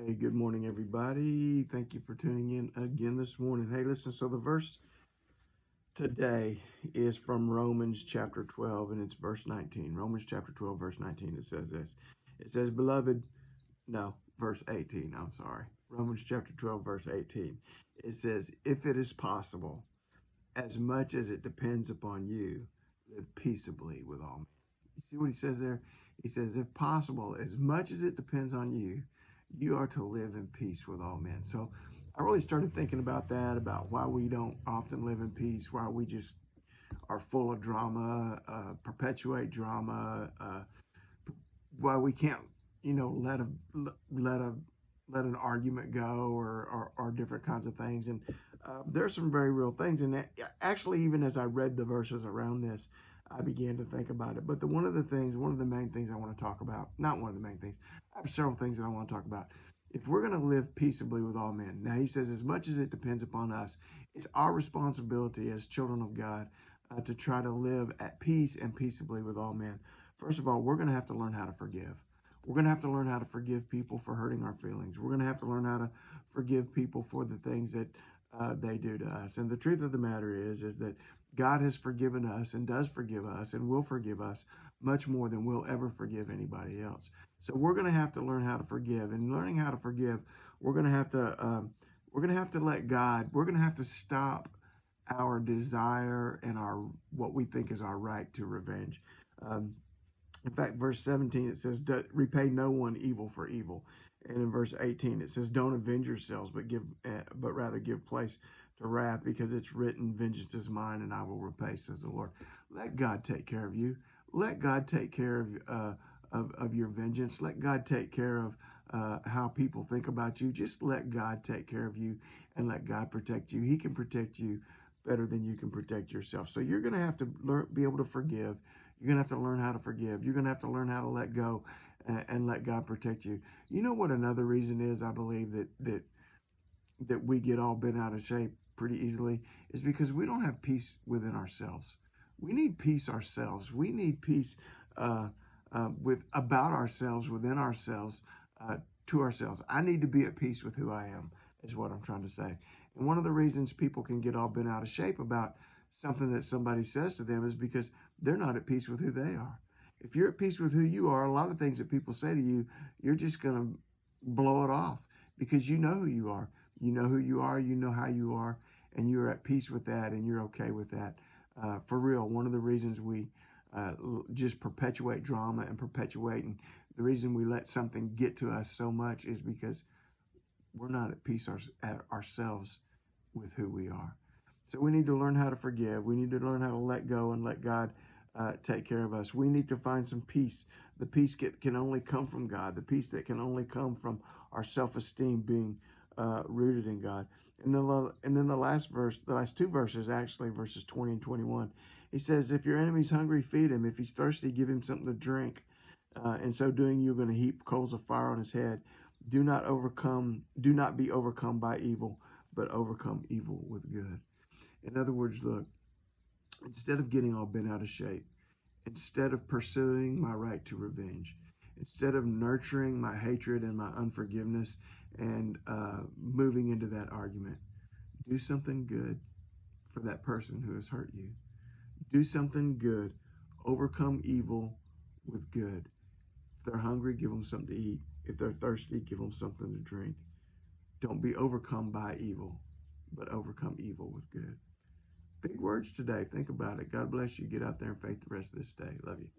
Hey, good morning, everybody. Thank you for tuning in again this morning. Hey, listen, so the verse today is from Romans chapter 12, and it's verse 19. Romans chapter 12, verse 19. It says this. It says, Beloved, no, verse 18. I'm sorry. Romans chapter 12, verse 18. It says, If it is possible, as much as it depends upon you, live peaceably with all men. You see what he says there? He says, if possible, as much as it depends on you, you are to live in peace with all men. So I really started thinking about that, about why we don't often live in peace, why we just are full of drama, perpetuate drama, why we can't, let let a let an argument go or different kinds of things. And there's some very real things. And actually, even as I read the verses around this, I began to think about it. But one of the main things I want to talk about, not one of the main things, I have several things that I want to talk about. If we're going to live peaceably with all men, now he says, as much as it depends upon us, it's our responsibility as children of God to try to live at peace and peaceably with all men. First of all, we're going to have to learn how to forgive. We're going to have to learn how to forgive people for hurting our feelings. We're going to have to learn how to forgive people for the things that they do to us. And the truth of the matter is that God has forgiven us and does forgive us and will forgive us much more than we'll ever forgive anybody else. So we're going to have to learn how to forgive. And learning how to forgive, we're going to have to let God. We're going to have to stop our desire and our what we think is our right to revenge. Um, in fact, verse 17, it says, repay no one evil for evil. And in verse 18, it says, don't avenge yourselves, but rather give place to wrath, because it's written, vengeance is mine, and I will repay, says the Lord. Let God take care of you. Let God take care of your vengeance. Let God take care of how people think about you. Just let God take care of you and let God protect you. He can protect you better than you can protect yourself. So you're going to have to be able to forgive. You're going to have to learn how to forgive. You're going to have to learn how to let go and let God protect you. You know what another reason is, I believe, that we get all bent out of shape pretty easily, is because we don't have peace within ourselves. We need peace ourselves. We need peace with about ourselves, within ourselves, uh, to ourselves. I need to be at peace with who I am, is what I'm trying to say. And one of the reasons people can get all bent out of shape about something that somebody says to them is because they're not at peace with who they are. If you're at peace with who you are, a lot of things that people say to you, you're just going to blow it off because you know who you are. You know who you are, you know how you are, and you're at peace with that, and you're okay with that. For real, one of the reasons we just perpetuate drama and and the reason we let something get to us so much is because we're not at peace ourselves with who we are. So we need to learn how to forgive. We need to learn how to let go and let God take care of us. We need to find some peace. The peace can only come from God. The peace that can only come from our self-esteem being rooted in God. And then the last verse, the last two verses actually, verses 20 and 21, he says, if your enemy's hungry, feed him. If he's thirsty, give him something to drink. In so doing, you're going to heap coals of fire on his head. Do not be overcome by evil, but overcome evil with good. In other words, look, instead of getting all bent out of shape, instead of pursuing my right to revenge, instead of nurturing my hatred and my unforgiveness and moving into that argument, do something good for that person who has hurt you. Do something good. Overcome evil with good. If they're hungry, give them something to eat. If they're thirsty, give them something to drink. Don't be overcome by evil, but overcome evil with good. Big words today. Think about it. God bless you. Get out there and faith the rest of this day. Love you.